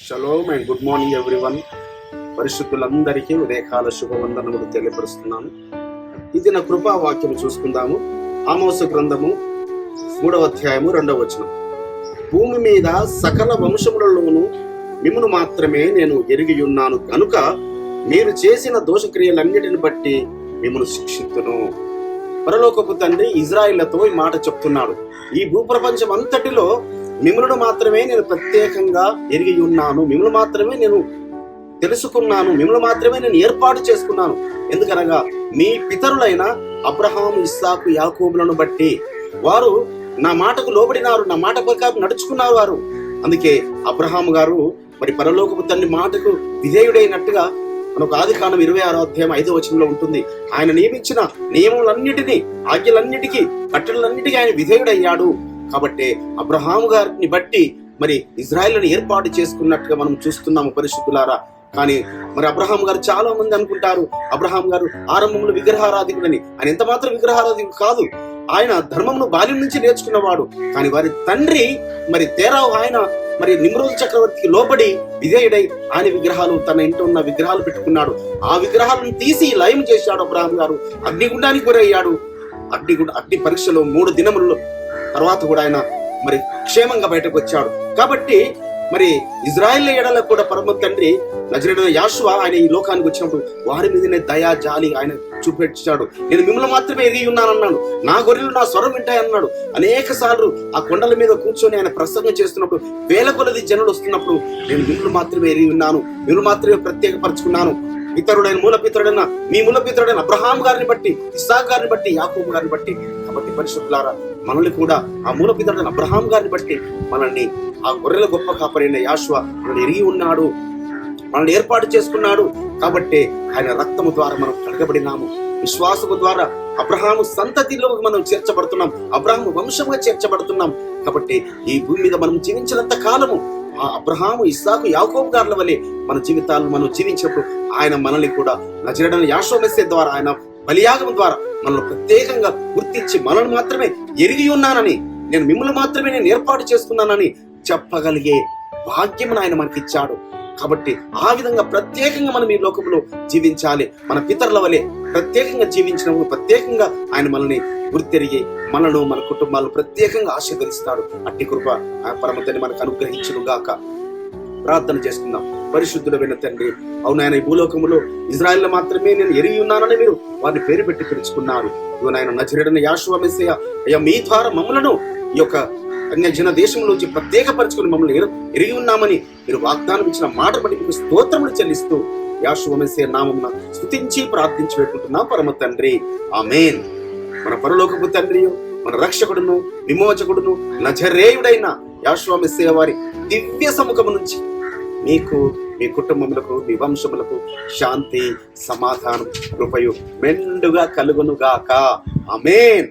Shalom and good morning everyone. పరిశుద్ధులందరికీ ఉదయకాల శుభవందనములు తెలియపరుస్తున్నాను. ఇది నా కృపా వాక్యం చూసుకుందాము. ఆమోసు గ్రంథము 3వ అధ్యాయము 2వ వచనం. భూమి మీద సకల వంశములలోను మిమ్మును మాత్రమే నేను ఎరిగి ఉన్నాను కనుక మీరు చేసిన దోషక్రియలన్నిటిని బట్టి మిమ్మును శిక్షింతును. పరలోకపు తండ్రి ఇజ్రాయిలతో ఈ మాట చెప్తున్నాడు. ఈ భూప్రపంచం అంతటిలో మిమ్మల్ని మాత్రమే నేను ప్రత్యేకంగా ఎరిగి ఉన్నాను, మిమ్మల్ని మాత్రమే నేను తెలుసుకున్నాను, మిమ్మల్ని మాత్రమే నేను ఏర్పాటు చేసుకున్నాను. ఎందుకనగా మీ పితరులైన అబ్రహాము, ఇస్సాకు, యాకోబులను బట్టి వారు నా మాటకు లోబడినారు, నా మాట ప్రకారం నడుచుకున్నారు వారు. అందుకే అబ్రహాము గారు మరి పరలోకపు తండ్రి మాటకు విధేయుడైనట్టుగా మనకు ఆదికాండం 26వ అధ్యాయం 5వ వచనంలో ఉంటుంది. ఆయన నియమించిన నియమములన్నిటినీ, ఆజ్ఞలన్నిటికీ, కట్టడలన్నిటికీ ఆయన విధేయుడయ్యాడు. కాబట్టి అబ్రహాము గారిని బట్టి మరి ఇజ్రాయిల్ని ఏర్పాటు చేసుకున్నట్టుగా మనం చూస్తున్నాము పరిశుద్ధులారా. కానీ మరి అబ్రహాం గారు చాలా మంది అనుకుంటారు అబ్రహాం గారు ఆరంభంలో విగ్రహారాధికుడని. ఆయన ఎంత మాత్రం విగ్రహారాధికుడు కాదు, ఆయన ధర్మమును బాల్యం నుంచి నేర్చుకున్నవాడు. కానీ వారి తండ్రి మరి తేరావు ఆయన మరి నిమ్రోజు చక్రవర్తికి లోబడి విధేయుడై ఆయన విగ్రహాలు, తన ఇంట్లో ఉన్న విగ్రహాలు పెట్టుకున్నాడు. ఆ విగ్రహాలను తీసి లయం చేశాడు అబ్రహాం గారు. అగ్నిగుండానికి గురయ్యాడు. అగ్ని పరీక్షలో 3 దినములలో తర్వాత కూడా ఆయన మరి క్షేమంగా బయటకు వచ్చాడు. కాబట్టి మరి ఇజ్రాయేల్ ఎడల కూడా పరమ తండ్రి నజరేయుడైన యోషువ ఆయన ఈ లోకానికి వచ్చినప్పుడు వారి మీదనే దయా జాలి ఆయన చూపెట్టాడు. నేను మిమ్మల్ని మాత్రమే ఎరిగి ఉన్నానన్నాడు. నా గొర్రెలు నా స్వరం వింటాయన్నాడు. అనేక సార్లు ఆ కొండల మీద కూర్చొని ఆయన ప్రసంగం చేస్తున్నప్పుడు వేల కొలది జనులు వస్తున్నప్పుడు నేను మిమ్మల్ని మాత్రమే ఎరిగి ఉన్నాను, మిమ్మల్ని మాత్రమే ప్రత్యేకపరుచుకున్నాను. పితరుడైన మూలపితరుడైన మీ మూలపితరుడైన అబ్రహాం గారిని బట్టి, ఇస్సాకు గారిని బట్టి, యాకోబు గారిని బట్టి. కాబట్టి పరిశుద్ధులారా మనల్ని కూడా ఆ మూలపితరుడైన అబ్రహాం గారిని బట్టి మనల్ని ఆ గొర్రెల గొప్ప కాపరైన యోషువ మనల్ని ఎరిగి ఉన్నాడు, మనల్ని ఏర్పాటు చేసుకున్నాడు. కాబట్టి ఆయన రక్తము ద్వారా మనం కడగబడినాము. విశ్వాసము ద్వారా అబ్రహాము సంతతిలో మనం చేర్చబడుతున్నాం, అబ్రహాము వంశంగా చేర్చబడుతున్నాం. కాబట్టి ఈ భూమి మీద మనం జీవించినంత కాలము ఆ అబ్రహాము, ఇస్సాకు, యాకోబు గారుల వలె మన జీవితాలను మనం జీవించినప్పుడు ఆయన మనల్ని కూడా నజరేయుడైన యోషువ మెస్సే ద్వారా, ఆయన బలియాగం ద్వారా మనల్ని ప్రత్యేకంగా గుర్తించి మనల్ని మాత్రమే ఎరిగి ఉన్నానని, నేను మిమ్మల్ని మాత్రమే నేను ఏర్పాటు చేసుకున్నానని చెప్పగలిగే భాగ్యమును ఆయన మనకి ఇచ్చాడు. కాబట్టి ఆ విధంగా ప్రత్యేకంగా మనం ఈ లోకంలో జీవించాలి. మన పితరుల వలె ప్రత్యేకంగా జీవించినప్పుడు ప్రత్యేకంగా ఆయన మనల్ని గుర్తెరిగి మనను, మన కుటుంబాలను ప్రత్యేకంగా ఆశీర్వదిస్తాడు. అట్టి కృప ఆ పరమ తండ్రి మనకు అనుగ్రహించును గాక. ప్రార్థన చేసుకుందాం. పరిశుద్ధుడైన తండ్రి, అవును ఆయన ఈ భూలోకములో ఇజ్రాయెల్ మాత్రమే నేను ఎరిగి ఉన్నానని మీరు వారిని పేరు పెట్టి పిలుచుకున్నారు. ఆయన నజరేయుడైన యోషువ మెస్సీయ అయ్యా మీ ద్వారా మమ్మలను ఈ యొక్క అన్యజన దేశంలోంచి ప్రత్యేకపరచుకుని మమ్మల్ని ఎరిగి ఉన్నామని మీరు వాగ్దానం ఇచ్చిన మాట బట్టి మీకు స్తోత్రములు చెల్లిస్తూ యోషువ మెస్సీయ నామమున స్తుతించి ప్రార్థించి పెట్టుకుంటున్నాం పరమ తండ్రి. ఆమేన్. మన పరలోకపు తండ్రి, మన రక్షకుడును విమోచకుడును నజరేయుడైన యోషువ మెస్సీయ వారి దివ్య సముఖము నుంచి మీకు, మీ కుటుంబములకు, మీ వంశములకు శాంతి, సమాధానం, కృపయు మెండుగా కలుగును గాక. ఆమేన్.